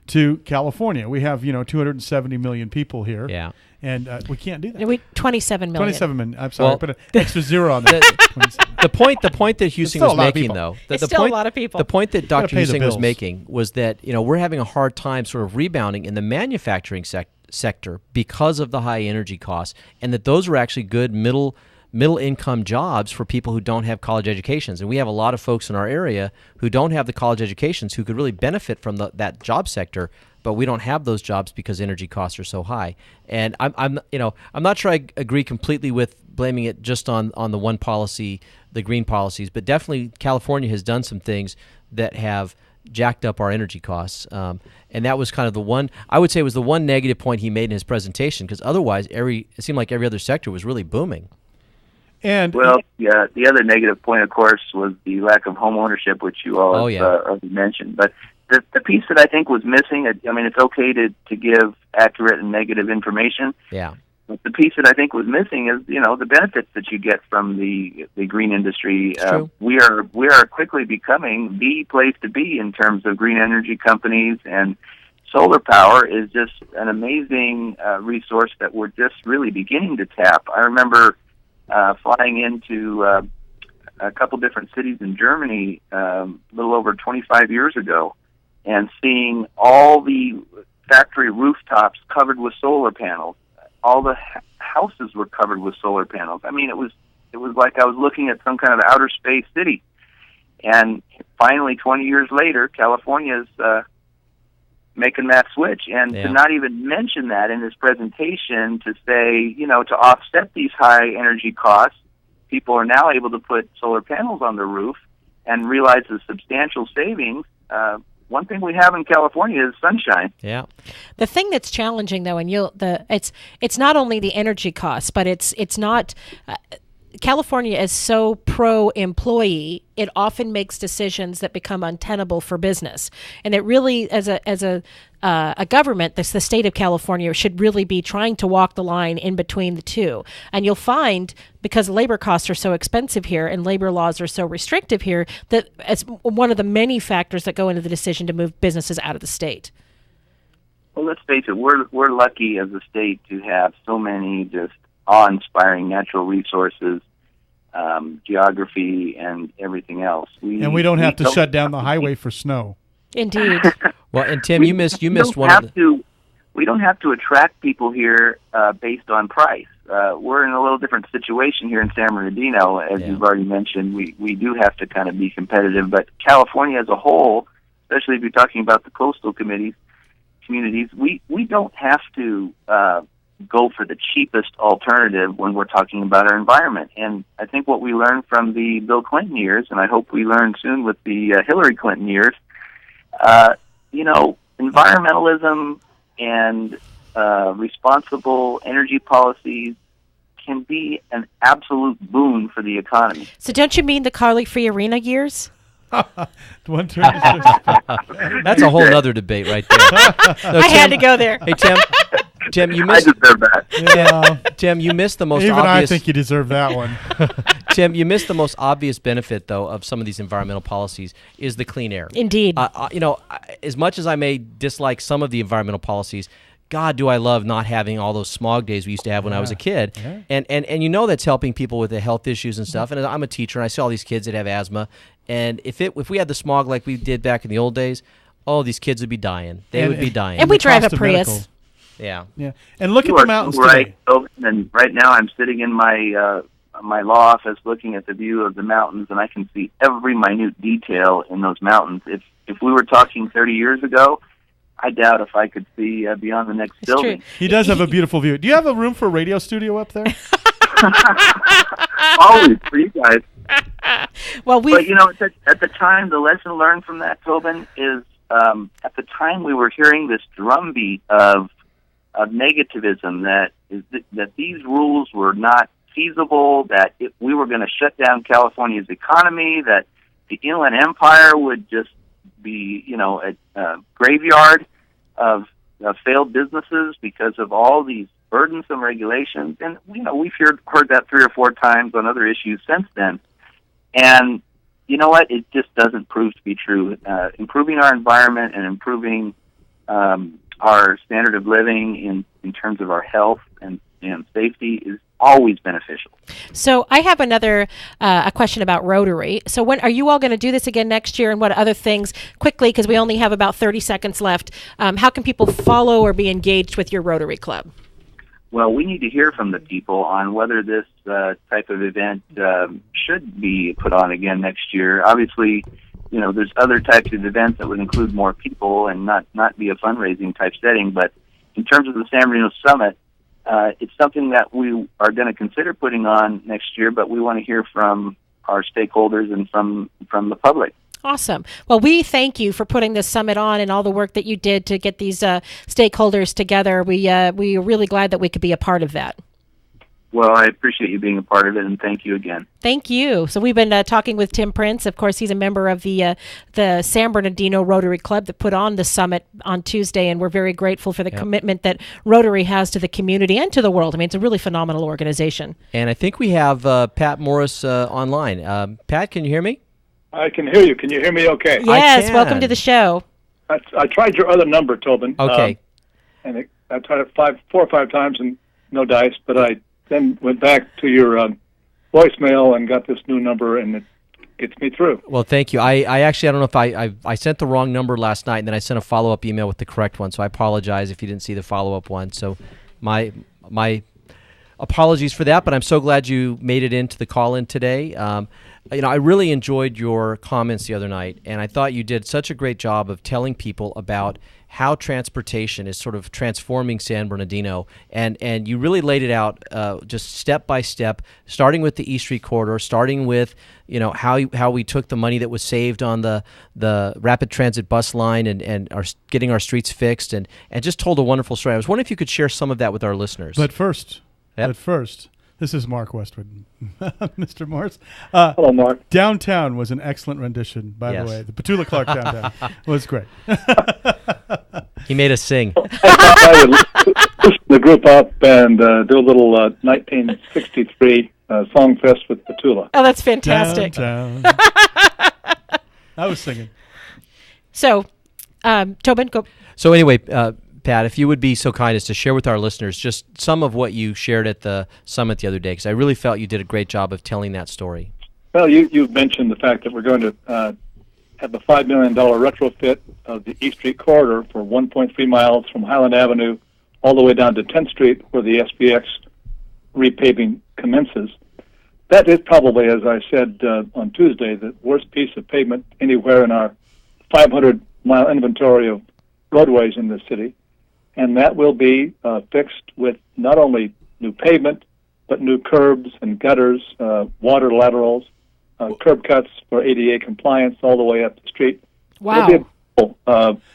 to California. We have 270 million people here. Yeah, and we can't do that. 27 million. 27 million. I'm sorry, put an extra zero on that. The point that Husing was making, though, it's still a lot of people. The point that Dr. Husing was making was that we're having a hard time sort of rebounding in the manufacturing sector because of the high energy costs, and that those are actually good middle income jobs for people who don't have college educations. And we have a lot of folks in our area who don't have the college educations who could really benefit from that job sector, but we don't have those jobs because energy costs are so high. And I'm not sure I agree completely with blaming it just on the one policy, the green policies, but definitely California has done some things that have jacked up our energy costs. And that was kind of the one, I would say it was the one negative point he made in his presentation, because otherwise it seemed like every other sector was really booming. And the other negative point, of course, was the lack of home ownership, which you all have already mentioned. But the piece that I think was missing, I mean, it's okay to give accurate and negative information. Yeah. But the piece that I think was missing is, the benefits that you get from the green industry. We are quickly becoming the place to be in terms of green energy companies, and solar power is just an amazing resource that we're just really beginning to tap. I remember flying into a couple different cities in Germany a little over 25 years ago and seeing all the factory rooftops covered with solar panels. All the houses were covered with solar panels. I mean, it was like I was looking at some kind of outer space city. And finally, 20 years later, California's making that switch. And to not even mention that in this presentation, to say, to offset these high energy costs, people are now able to put solar panels on their roof and realize the substantial savings. One thing we have in California is sunshine. Yeah. The thing that's challenging, though, and it's not only the energy costs, but it's not. California is so pro-employee, it often makes decisions that become untenable for business. And it really, as a government, the state of California should really be trying to walk the line in between the two. And you'll find, because labor costs are so expensive here and labor laws are so restrictive here, that it's one of the many factors that go into the decision to move businesses out of the state. Well, let's face it, we're lucky as a state to have so many just awe-inspiring natural resources, geography, and everything else. And we don't have to shut down the highway for snow. Indeed. Well, and Tim, you missed one of the... We don't have to attract people here based on price. We're in a little different situation here in San Bernardino, as you've already mentioned. We do have to kind of be competitive, but California as a whole, especially if you're talking about the coastal communities, we don't have to go for the cheapest alternative when we're talking about our environment. And I think what we learned from the Bill Clinton years, and I hope we learn soon with the Hillary Clinton years, environmentalism and responsible energy policies can be an absolute boon for the economy. So don't you mean the Carly Fiorina years? That's a whole other debate right there. No, I had to go there. Hey, Tim, you missed. I deserve that. Yeah. Tim, you missed the most Even obvious. I think you deserve that one. Tim, you missed the most obvious benefit, though, of some of these environmental policies is the clean air. Indeed. As much as I may dislike some of the environmental policies, God, do I love not having all those smog days we used to have when I was a kid. Yeah. And that's helping people with the health issues and stuff. And I'm a teacher, and I see all these kids that have asthma. And if we had the smog like we did back in the old days, these kids would be dying. They would be dying. And we drive a Prius. Yeah. Yeah. And look at the mountains today. And right now I'm sitting in my law office looking at the view of the mountains, and I can see every minute detail in those mountains. If we were talking 30 years ago, I doubt if I could see beyond the next building. True. He does have a beautiful view. Do you have a room for a radio studio up there? Always for you guys. But at the time, the lesson learned from that, Tobin, is at the time we were hearing this drumbeat of negativism that these rules were not feasible, that we were going to shut down California's economy, that the Inland Empire would just be, a graveyard of failed businesses because of all these burdensome regulations. And, we've heard that 3 or 4 times on other issues since then. And you know what? It just doesn't prove to be true. Improving our environment and improving our standard of living in terms of our health and safety is always beneficial. So I have another a question about Rotary. So when are you all going to do this again next year, and what other things, quickly, because we only have about 30 seconds left, how can people follow or be engaged with your Rotary Club? Well, we need to hear from the people on whether this type of event should be put on again next year. Obviously, there's other types of events that would include more people and not be a fundraising type setting. But in terms of the San Bernardino Summit, it's something that we are going to consider putting on next year, but we want to hear from our stakeholders and from the public. Awesome. Well, we thank you for putting this summit on and all the work that you did to get these stakeholders together. We are really glad that we could be a part of that. Well, I appreciate you being a part of it, and thank you again. Thank you. So we've been talking with Tim Prince. Of course, he's a member of the San Bernardino Rotary Club that put on the summit on Tuesday, and we're very grateful for the commitment that Rotary has to the community and to the world. I mean, it's a really phenomenal organization. And I think we have Pat Morris online. Pat, can you hear me? I can hear you. Can you hear me okay? Yes, welcome to the show. I tried your other number, Tobin. Okay. And I tried it 4 or 5 times and no dice, but I then went back to your voicemail and got this new number, and it gets me through. Well, thank you. I actually, I don't know if I sent the wrong number last night, and then I sent a follow-up email with the correct one, so I apologize if you didn't see the follow-up one. So my apologies for that, but I'm so glad you made it into the call-in today. I really enjoyed your comments the other night, and I thought you did such a great job of telling people about how transportation is sort of transforming San Bernardino, and you really laid it out just step by step, starting with the East Street corridor, starting with how we took the money that was saved on the rapid transit bus line and getting our streets fixed, and just told a wonderful story. I was wondering if you could share some of that with our listeners. But first, this is Mark Westwood, Mr. Morris. Hello, Mark. Downtown was an excellent rendition, by the way. The Petula Clark Downtown was great. He made us sing. I thought I would listen the group up and do a little 1963 song fest with Petula. Oh, that's fantastic. Downtown. I was singing. So, Tobin, go. So anyway, Pat, if you would be so kind as to share with our listeners just some of what you shared at the summit the other day, because I really felt you did a great job of telling that story. Well, you've mentioned the fact that we're going to have a $5 million retrofit of the East Street corridor for 1.3 miles from Highland Avenue all the way down to 10th Street, where the SBX repaving commences. That is probably, as I said on Tuesday, the worst piece of pavement anywhere in our 500-mile inventory of roadways in the city. And that will be fixed with not only new pavement, but new curbs and gutters, water laterals, curb cuts for ADA compliance all the way up the street. Wow.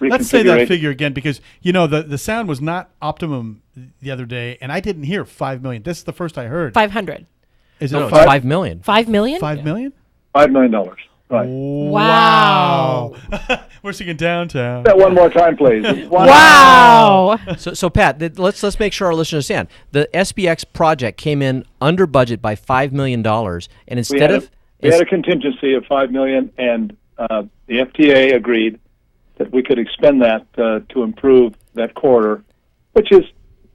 Let's say that figure again, because the sound was not optimum the other day, and I didn't hear 5 million. This is the first I heard. 500. Is it no, 5 million? 5 million? $5 million? $5 million. Right. Wow. We're singing downtown. That one more time, please. Wow. So Pat, let's make sure our listeners understand. The SBX project came in under budget by $5 million, and instead we had a contingency of $5 million, and the FTA agreed that we could expend that to improve that corridor, which is,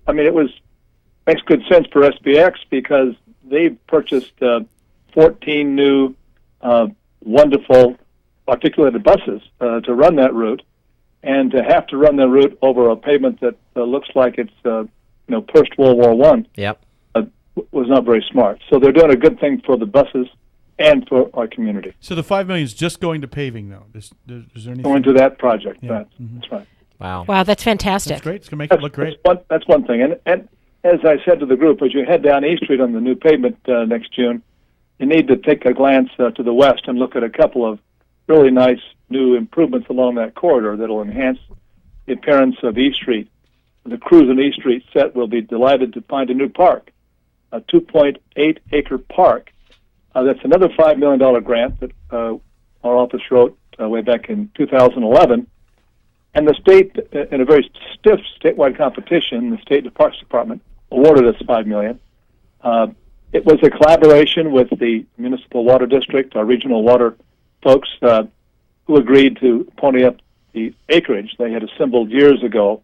makes good sense for SBX because they purchased 14 new wonderful articulated buses to run that route, and to have to run the route over a pavement that looks like it's post World War I. Yep. Was not very smart. So they're doing a good thing for the buses and for our community. So the $5 million is just going to paving, though. Is there anything going to that project? Yeah. That's right. Wow, that's fantastic. That's great. It's going to make it look great. That's one thing. And as I said to the group, as you head down East Street on the new pavement next June, you need to take a glance to the west and look at a couple of really nice new improvements along that corridor that will enhance the appearance of East Street. The crews in East Street set will be delighted to find a new park, a 2.8-acre park. That's another $5 million grant that our office wrote way back in 2011. And the state, in a very stiff statewide competition, the State Parks Department awarded us $5 million. It was a collaboration with the Municipal Water District, our regional water folks, who agreed to pony up the acreage they had assembled years ago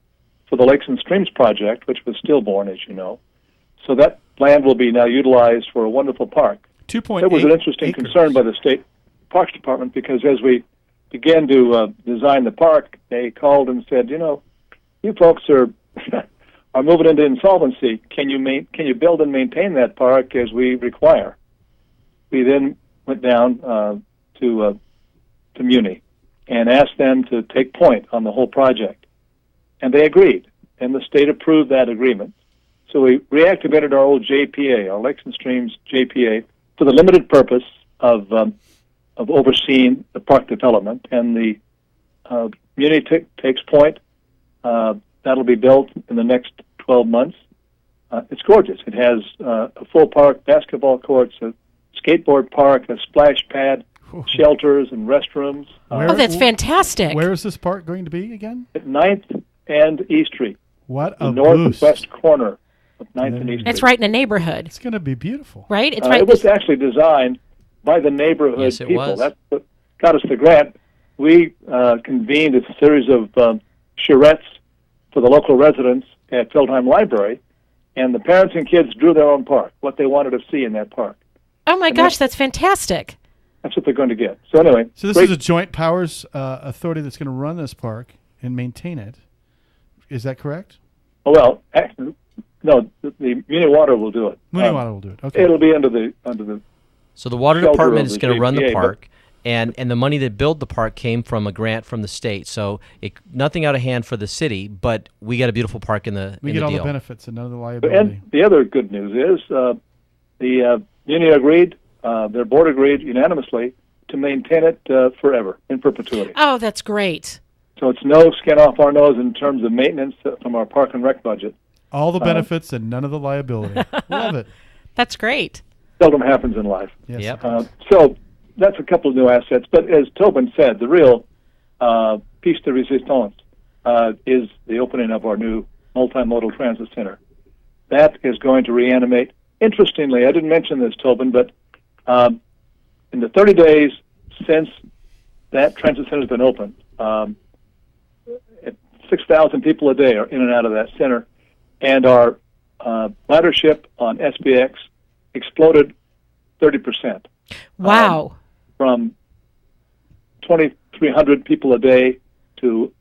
for the Lakes and Streams project, which was stillborn, as you know. So that land will be now utilized for a wonderful park. 2.8 That was an interesting acres. concern by the State Parks Department, because as we began to design the park, they called and said, you folks are are moving into insolvency. Can you build and maintain that park as we require? We then went down to Muni and asked them to take point on the whole project, and they agreed, and the state approved that agreement. So we reactivated our old JPA, our Lakes and Streams JPA, for the limited purpose of overseeing the park development. And the Muni takes point. That'll be built in the next 12 months. It's gorgeous. It has a full park, basketball courts, a skateboard park, a splash pad, shelters, and restrooms. That's fantastic. Where is this park going to be again? At 9th and East Street. What the a northwest corner of 9th and East Street. It's right in a neighborhood. It's going to be beautiful. Right? It's right. It was actually designed by the neighborhood Yes, it people. was. That's what got us the grant. We convened a series of charrettes for the local residents at Feldheim Library, and the parents and kids drew their own park, what they wanted to see in that park. Oh, my gosh, that's fantastic. That's what they're going to get. So anyway. So this is a joint powers authority that's going to run this park and maintain it. Is that correct? Oh, well, actually, no, the Muni Water will do it. Muni Water will do it. Okay. It'll be under the So the water shelter department of is the going to run the JPA, park, and the money that built the park came from a grant from the state. So nothing out of hand for the city, but we got a beautiful park in the We in get the all deal. the benefits and none of the liability. And the other good news is the Muni agreed, their board agreed unanimously to maintain it forever, in perpetuity. Oh, that's great. So it's no skin off our nose in terms of maintenance from our park and rec budget. All the benefits and none of the liability. Love it. That's great. Seldom happens in life. Yes. Yep. So that's a couple of new assets. But as Tobin said, the real piece de resistance is the opening of our new multimodal transit center. That is going to reanimate. Interestingly, I didn't mention this, Tobin, but in the 30 days since that transit center has been opened, 6,000 people a day are in and out of that center, and our ridership on SBX exploded 30%. Wow. From 2,300 people a day to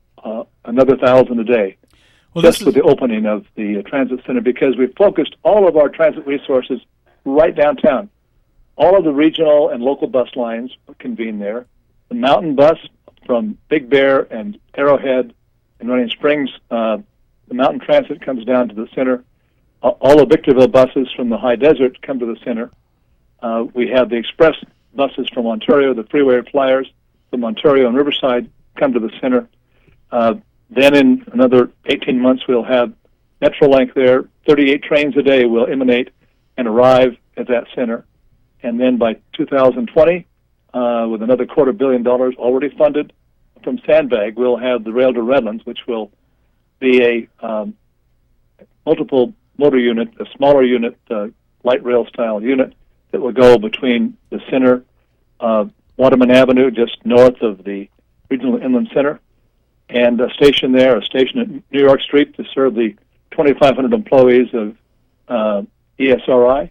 another 1,000 a day, just with the opening of the transit center, because we focused all of our transit resources right downtown. All of the regional and local bus lines convene there. The mountain bus from Big Bear and Arrowhead and Running Springs, the mountain transit comes down to the center. All the Victorville buses from the high desert come to the center. We have the express buses from Ontario, the freeway flyers from Ontario and Riverside come to the center. Then in another 18 months, we'll have Metrolink there. 38 trains a day will emanate and arrive at that center. And then by 2020, with another $250 million already funded from Sandbag, we'll have the Rail to Redlands, which will be a multiple motor unit, a smaller unit, light rail style unit that will go between the center of Waterman Avenue, just north of the Regional Inland Center, and a station there, a station at New York Street to serve the 2,500 employees of ESRI,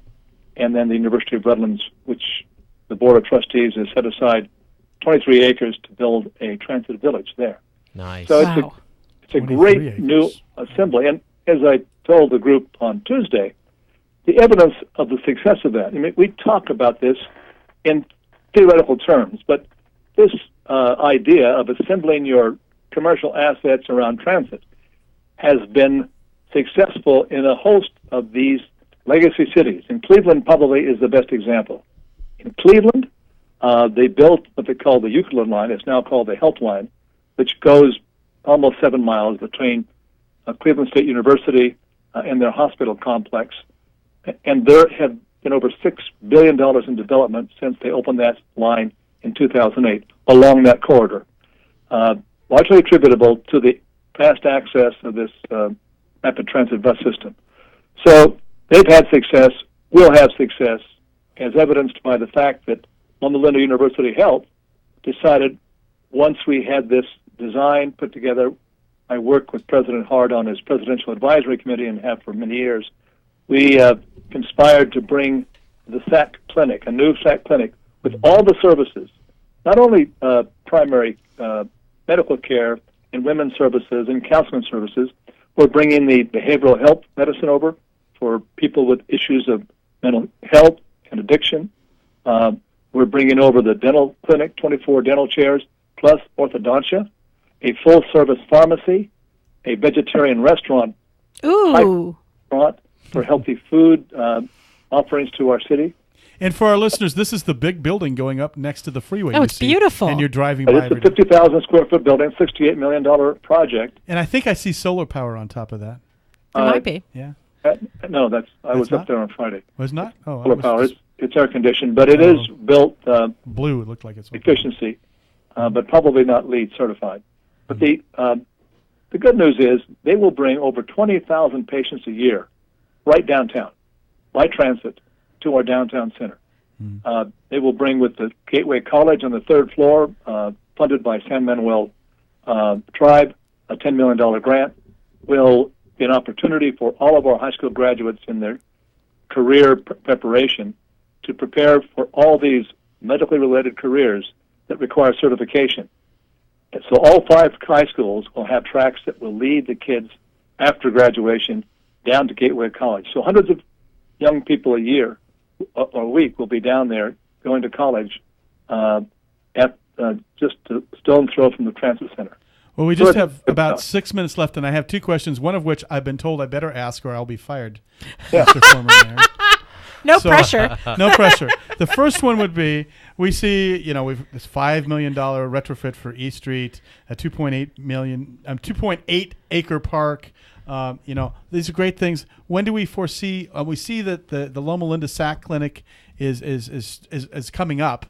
and then the University of Redlands, which the Board of Trustees has set aside 23 acres to build a transit village there. Nice. So it's a great new assembly. And as I told the group on Tuesday, the evidence of the success of that, I mean, we talk about this in theoretical terms, but this idea of assembling your commercial assets around transit has been successful in a host of these legacy cities. And Cleveland probably is the best example. In Cleveland, they built what they call the Euclid line. It's now called the Health line, which goes almost 7 miles between Cleveland State University and their hospital complex. And there have been over $6 billion in development since they opened that line in 2008 along that corridor, largely attributable to the fast access of this rapid transit bus system. So they've had success, will have success, as evidenced by the fact that Loma Linda University Health decided, once we had this design put together, I worked with President Hart on his Presidential Advisory Committee and have for many years, we conspired to bring the SAC clinic, a new SAC clinic, with all the services, not only primary medical care and women's services and counseling services. We're bringing the behavioral health medicine over for people with issues of mental health and addiction. We're bringing over the dental clinic, 24 dental chairs, plus orthodontia, a full-service pharmacy, a vegetarian restaurant, restaurant for healthy food offerings to our city. And for our listeners, this is the big building going up next to the freeway. Oh, it's beautiful. And you're driving by. It's a 50,000 square foot building, $68 million project. And I think I see solar power on top of that. It might be. Yeah. No, I was up there on Friday. Was not? Oh, solar power. It's air conditioned, but it is built blue. It looked like it's efficiency, but probably not LEED certified. But the good news is they will bring over 20,000 patients a year right downtown by transit to our downtown center. They will bring with the Gateway College on the third floor, funded by San Manuel Tribe, a $10 million grant, will be an opportunity for all of our high school graduates in their career preparation to prepare for all these medically related careers that require certification. And so all 5 high schools will have tracks that will lead the kids after graduation down to Gateway College. So hundreds of young people a year or a week will be down there going to college at just a stone throw from the transit center. Well, we just have about 6 minutes left, and I have 2 questions, one of which I've been told I better ask or I'll be fired. Yeah. Mr. Former Mayor. No pressure. No pressure. The first one would be, we see, we've this $5 million retrofit for E Street, a 2.8 acre park. These are great things. When do we foresee? We see that the Loma Linda SAC clinic is coming up.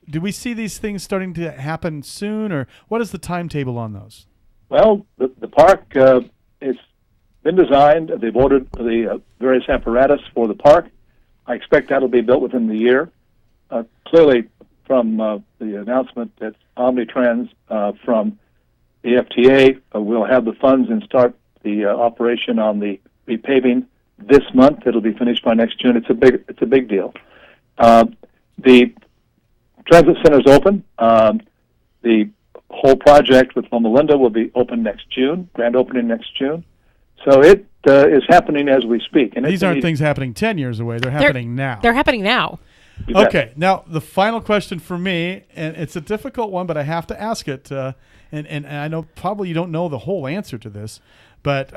Do we see these things starting to happen soon, or what is the timetable on those? Well, the park has been designed. They've ordered the various apparatus for the park. I expect that'll be built within the year. Clearly, from the announcement that Omnitrans from the FTA will have the funds and start the operation on the repaving this month. It'll be finished by next June. It's a big deal. The transit center is open. The whole project with Loma Linda will be open next June, grand opening next June. So it is happening as we speak. And these aren't things happening 10 years away. They're happening now. They're happening now. Okay, now the final question for me, and it's a difficult one, but I have to ask it. And I know probably you don't know the whole answer to this, but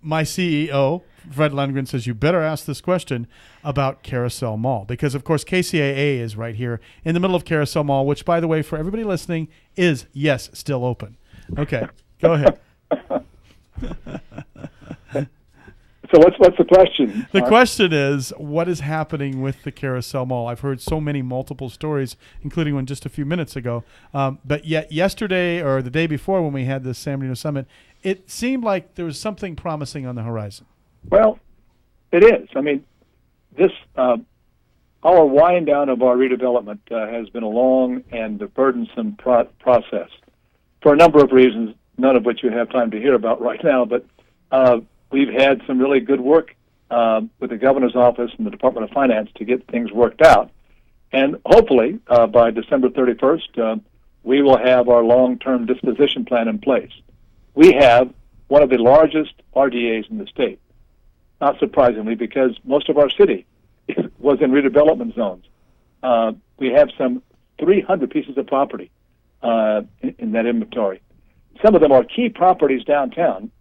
my CEO, Fred Lundgren, says you better ask this question about Carousel Mall because, of course, KCAA is right here in the middle of Carousel Mall, which, by the way, for everybody listening, is, yes, still open. Okay, go ahead. So what's the question? The question is, what is happening with the Carousel Mall? I've heard so many multiple stories, including one just a few minutes ago. But yet yesterday or the day before when we had the San Bernardino Summit, it seemed like there was something promising on the horizon. Well, it is. I mean, this our wind down of our redevelopment has been a long and burdensome process for a number of reasons, none of which you have time to hear about right now. But we've had some really good work with the governor's office and the Department of Finance to get things worked out. And hopefully, by December 31st, we will have our long-term disposition plan in place. We have one of the largest RDAs in the state, not surprisingly, because most of our city was in redevelopment zones. We have some 300 pieces of property in that inventory. Some of them are key properties downtown.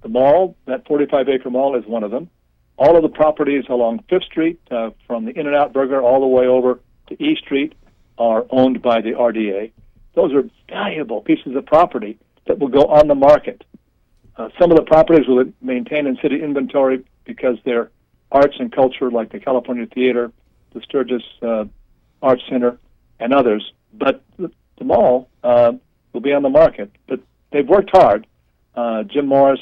The mall, that 45-acre mall, is one of them. All of the properties along 5th Street, from the In-N-Out Burger all the way over to E Street, are owned by the RDA. Those are valuable pieces of property that will go on the market. Some of the properties will maintain in city inventory because they're arts and culture, like the California Theater, the Sturgis Arts Center, and others. But the mall will be on the market. But they've worked hard. Jim Morris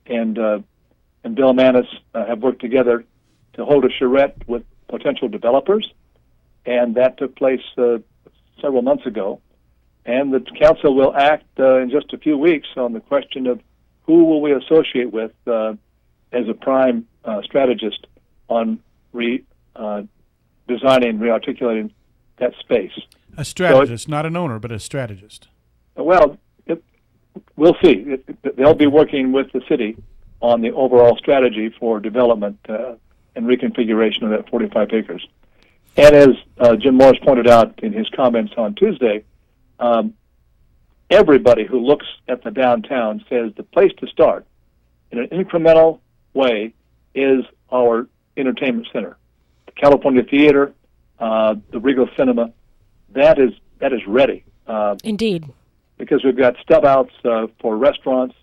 and Bill Manis have worked together to hold a charrette with potential developers, and that took place several months ago. And the council will act in just a few weeks on the question of who will we associate with as a prime strategist on designing, rearticulating that space. A strategist, not an owner, but a strategist. Well, we'll see. They'll be working with the city on the overall strategy for development and reconfiguration of that 45 acres. And as Jim Morris pointed out in his comments on Tuesday, everybody who looks at the downtown says the place to start in an incremental way is our entertainment center. The California Theater, the Regal Cinema, that is ready. Indeed. Because we've got stub outs for restaurants,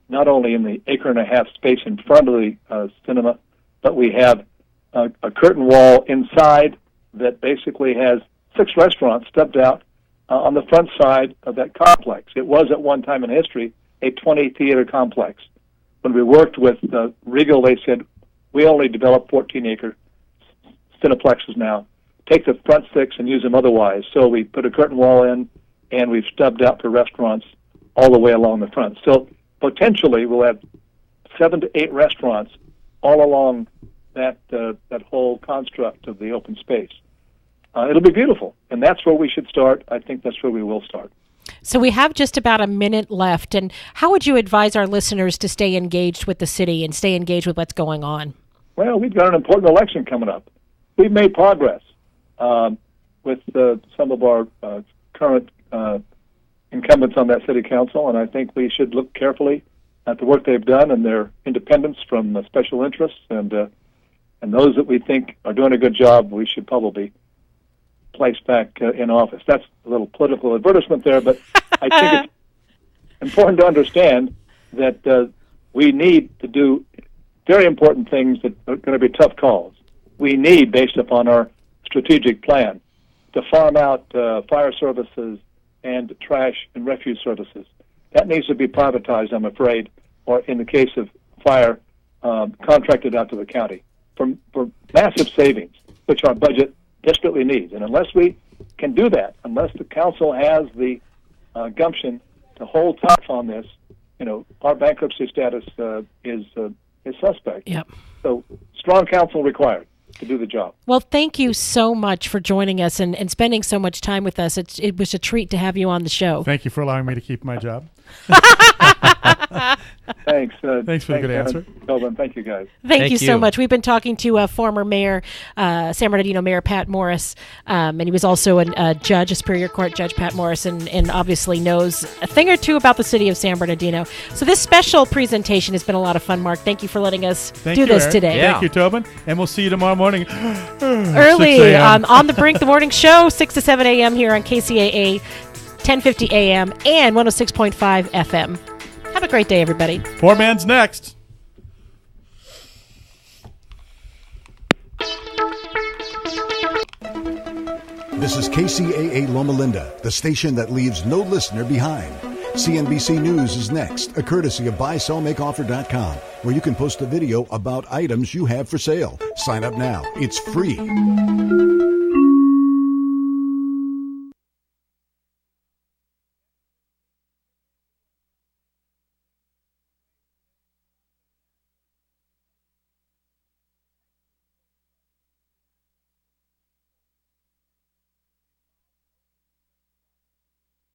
not only in the acre-and-a-half space in front of the cinema, but we have a curtain wall inside that basically has 6 restaurants stubbed out on the front side of that complex. It was at one time in history a 20-theater complex. When we worked with Regal, they said, we only develop 14-acre cineplexes now. Take the front 6 and use them otherwise. So we put a curtain wall in, and we've stubbed out for restaurants all the way along the front. So potentially we'll have 7 to 8 restaurants all along that whole construct of the open space. It'll be beautiful, and that's where we should start. I think that's where we will start. So we have just about a minute left, and how would you advise our listeners to stay engaged with the city and stay engaged with what's going on? Well, we've got an important election coming up. We've made progress with some of our current incumbents on that city council, and I think we should look carefully at the work they've done and their independence from special interests, and those that we think are doing a good job, we should probably place back in office. That's a little political advertisement there, but I think it's important to understand that we need to do very important things that are going to be tough calls. We need, based upon our strategic plan, to farm out fire services and trash and refuse services. That needs to be privatized, I'm afraid, or in the case of fire, contracted out to the county for massive savings, which our budget desperately needs. And unless we can do that, unless the council has the gumption to hold tough on this, our bankruptcy status is suspect. Yep. So strong counsel required to do the job. Well, thank you so much for joining us and spending so much time with us. It was a treat to have you on the show. Thank you for allowing me to keep my job. Thanks. Thanks for the good answer. Melvin, thank you, guys. Thank you so much. We've been talking to former Mayor, San Bernardino Mayor Pat Morris, and he was also a judge, a Superior Court Judge Pat Morris, and obviously knows a thing or two about the city of San Bernardino. So this special presentation has been a lot of fun, Mark. Thank you for letting us do this today. Thank you, Tobin. And we'll see you tomorrow morning. Early on The Brink, the morning show, 6 to 7 a.m. here on KCAA, 1050 a.m. and 106.5 FM. Have a great day, everybody. Poor man's next. This is KCAA Loma Linda, the station that leaves no listener behind. CNBC News is next, a courtesy of BuySellMakeOffer.com, where you can post a video about items you have for sale. Sign up now. It's free.